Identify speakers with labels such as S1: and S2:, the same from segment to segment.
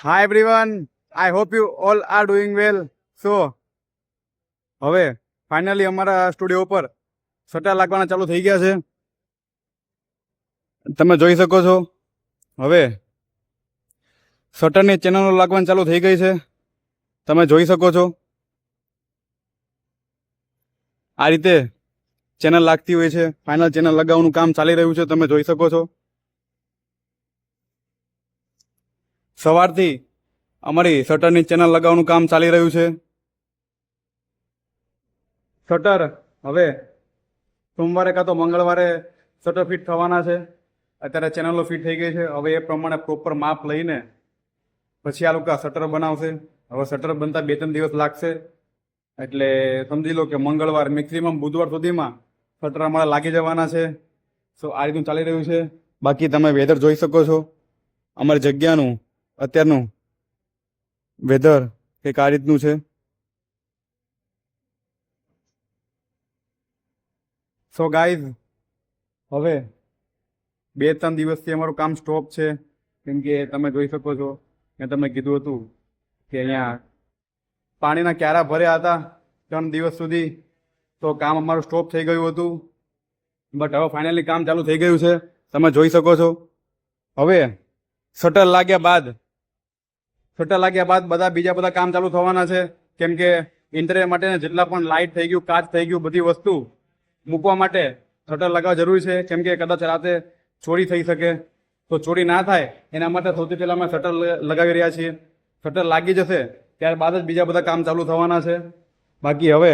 S1: Hi everyone, I hope you all are doing well. So હવે finally અમારા studio ઉપર shutter લાગવાના ચાલુ થઈ ગયા છે. તમે જોઈ શકો છો હવે શટરની ચેનલો લાગવાની ચાલુ થઈ ગઈ છે. તમે જોઈ શકો છો આ રીતે ચેનલ લાગતી હોય છે. ફાઇનલ ચેનલ લગાવવાનું કામ ચાલી રહ્યું છે. તમે જોઈ શકો છો સવારથી અમારી શટરની ચેનલ લગાવવાનું કામ ચાલી રહ્યું છે. શટર હવે સોમવારે કાં તો મંગળવારે શટર ફિટ થવાના છે. અત્યારે ચેનલો ફિટ થઈ ગઈ છે. હવે એ પ્રમાણે પ્રોપર માપ લઈને પછી આ લોકો શટર બનાવશે. હવે શટર બનતા 2-3 દિવસ લાગશે. એટલે સમજી લો કે મંગળવાર મેક્સિમમ બુધવાર સુધીમાં શટર અમારા લાગી જવાના છે. સો આ રીતનું ચાલી રહ્યું છે. બાકી તમે વેધર જોઈ શકો છો અમારી જગ્યાનું અત્યારનું વેધર કંઈક આ રીતનું છે. સો ગાઈઝ હવે 2-3 દિવસથી અમારું કામ સ્ટોપ છે. કેમ કે તમે જોઈ શકો છો મેં તમને કીધું હતું કે અહીંયા પાણીના ક્યારા ભર્યા હતા 3 દિવસ સુધી. તો કામ અમારું સ્ટોપ થઈ ગયું હતું. બટ હવે ફાઇનલી કામ ચાલુ થઈ ગયું છે. તમે જોઈ શકો છો હવે શટર લાગ્યા બાદ બીજા બધા કામ ચાલુ થવાના છે. કેમ કે ઇન્ટેરિયર માટે જેટલા પણ લાઇટ થઈ ગયું, કાચ થઈ ગયું, બધી વસ્તુ મૂકવા માટે શટર લગાવવા જરૂરી છે. કેમ કે કદાચ રાતે ચોરી થઈ શકે. તો ચોરી ના થાય એના માટે સૌથી પહેલાં અમે શટર લગાવી રહ્યા છીએ. શટર લાગી જશે ત્યારબાદ જ બીજા બધા કામ ચાલુ થવાના છે. બાકી હવે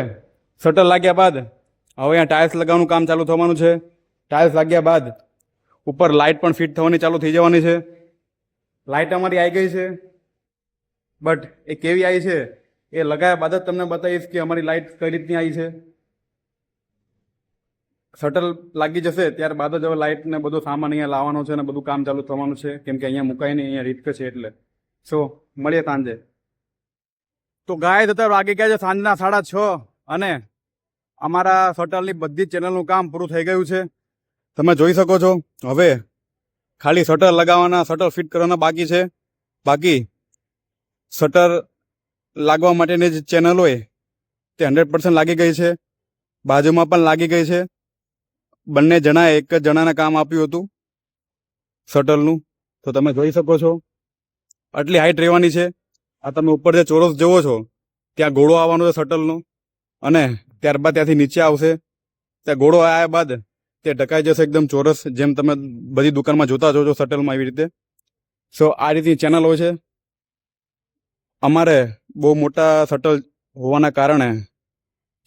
S1: શટર લાગ્યા બાદ હવે અહીંયા ટાઇલ્સ લગાવવાનું કામ ચાલુ થવાનું છે. ટાઇલ્સ લાગ્યા બાદ ઉપર લાઇટ પણ ફિટ થવાની ચાલુ થઈ જવાની છે. લાઇટ અમારી આવી ગઈ છે. બટ એ કેવી આવી છે એ લગાવ્યા બાદ જ તમને બતાવીશ કે અમારી લાઇટ કઈ રીતની આવી છે. શટર લાગી જશે ત્યારબાદ જ હવે લાઇટ ને બધો સામાન અહીંયા લાવવાનો છે અને બધું કામ ચાલુ થવાનું છે. કેમ કે અહીંયા મુકાય નહીં, અહીંયા રીતક છે એટલે. સો મળીએ સાંજે. તો ગાય અત્યારે વાગી ગયા છે સાંજના 6:30 અને અમારા શટરની બધી જ ચેનલનું કામ પૂરું થઈ ગયું છે. તમે જોઈ શકો છો હવે ખાલી શટર લગાવવાના, શટર ફિટ કરવાના બાકી છે. બાકી શટર લાગવા માટેની જે ચેનલ હોય તે 100% લાગી ગઈ છે. બાજુમાં પણ લાગી ગઈ છે. બંને જણાએ એક જ જણાને કામ આપ્યું હતું શટલનું. તો તમે જોઈ શકો છો આટલી હાઈટ રહેવાની છે. આ તમે ઉપર જે ચોરસ જુઓ છો ત્યાં ગોળો આવવાનો છે શટલનો અને ત્યારબાદ ત્યાંથી નીચે આવશે. ત્યાં ગોળો આવ્યા બાદ તે ઢકાઈ જશે એકદમ ચોરસ, જેમ તમે બધી દુકાનમાં જોતા છો શટલમાં એવી રીતે. સો આ રીતની ચેનલ હોય છે. અમારે બહુ મોટા શટલ હોવાના કારણે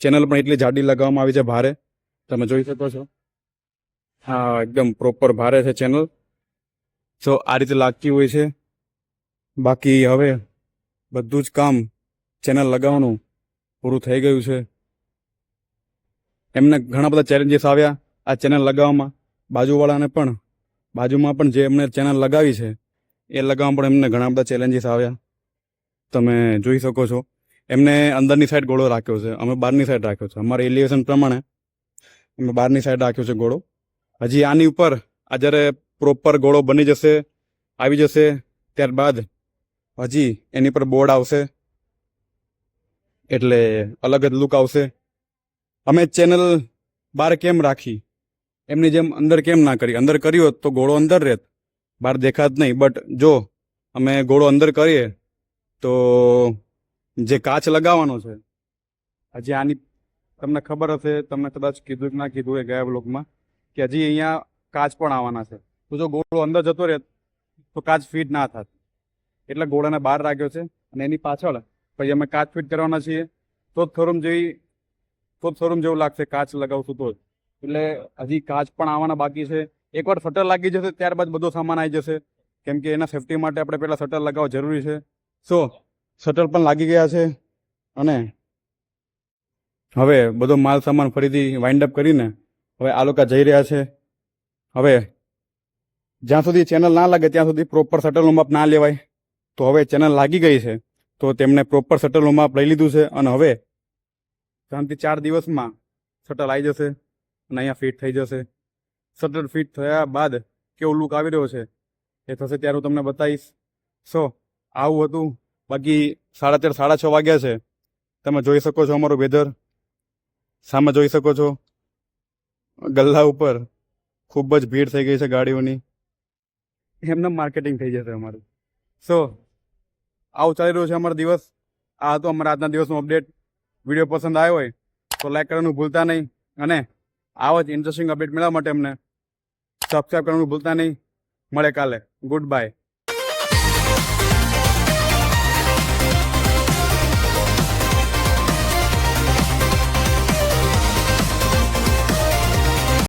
S1: ચેનલ પણ એટલી જાડી લગાવવામાં આવી છે, ભારે. તમે જોઈ શકો છો હા એકદમ પ્રોપર ભારે છે ચેનલ. સો આ રીતે લાગતી હોય છે. બાકી હવે બધું જ કામ ચેનલ લગાવવાનું પૂરું થઈ ગયું છે. એમને ઘણા બધા ચેલેન્જીસ આવ્યા આ ચેનલ લગાવવામાં. બાજુવાળાને પણ બાજુમાં પણ જે એમને ચેનલ લગાવી છે એ લગાવવામાં પણ એમને ઘણા બધા ચેલેન્જીસ આવ્યા. તમે જોઈ શકો છો એમને અંદરની સાઈડ ગોળો રાખ્યો છે, અમે બહારની સાઈડ રાખ્યો છે. અમારા એલિવેશન પ્રમાણે અમે બહારની સાઈડ રાખ્યો છે ગોળો. હજી આની ઉપર આ જ્યારે પ્રોપર ગોળો બની જશે, આવી જશે, ત્યારબાદ હજી એની પર બોર્ડ આવશે એટલે અલગ જ લુક આવશે. અમે ચેનલ બહાર કેમ રાખી, એમની જેમ અંદર કેમ ના કરી? અંદર કરી હોત તો ગોળો અંદર રહેત, બહાર દેખાત નહીં. બટ જો અમે ગોળો અંદર કરીએ તો જે કાચ લગાવવાનો છે, હજી આની તમને ખબર હશે, તમને કદાચ કીધું કે ના કીધું એ ગયા બ્લોગમાં, કે હજી અહીંયા કાચ પણ આવવાના છે. તો જો ગોળો અંદર જતો રહે તો કાચ ફિટ ના થાત, એટલે ગોળાને બહાર રાખ્યો છે. અને એની પાછળ પછી અમે કાચ ફિટ કરવાના છીએ. તો જ શોરૂમ જેવું લાગશે કાચ લગાવશું તો જ. એટલે હજી કાચ પણ આવવાના બાકી છે. એકવાર શટર લાગી જશે ત્યારબાદ બધો સામાન આવી જશે. કેમ કે એના સેફટી માટે આપણે પહેલાં શટર લગાવવા જરૂરી છે. સો શટર પણ લાગી ગયા છે અને હવે બધો માલ સામાન ફરીથી વાઇન્ડ અપ કરીને હવે આ લોકો જઈ રહ્યા છે. હવે જ્યાં સુધી ચેનલ ના લાગે ત્યાં સુધી પ્રોપર શટલનું માપ ના લેવાય. તો હવે ચેનલ લાગી ગઈ છે તો તેમને પ્રોપર શટલનું માપ લઈ લીધું છે અને હવે 3 થી 4 દિવસમાં શટલ આવી જશે અને અહીંયા ફિટ થઈ જશે. શટર ફિટ થયા બાદ કેવો લુક આવી રહ્યો છે એ થશે ત્યારે હું તમને બતાવીશ. સો આવું હતું. બાકી 3:30 6:30 વાગ્યા છે. તમે જોઈ શકો છો અમારું વેધર, સામે જોઈ શકો છો ગલ્લા ઉપર ખૂબ જ ભીડ થઈ ગઈ છે ગાડીઓની. એમને માર્કેટિંગ થઈ જશે અમારું. સો આવું ચાલી રહ્યું છે અમારો દિવસ. આ હતો અમારા આજના દિવસનો અપડેટ. વિડીયો પસંદ આવ્યો હોય તો લાઈક કરવાનું ભૂલતા નહીં, અને આવા જ ઇન્ટરેસ્ટિંગ અપડેટ મેળવવા માટે અમને સબસ્ક્રાઈબ કરવાનું ભૂલતા નહીં. મળે કાલે. Good bye.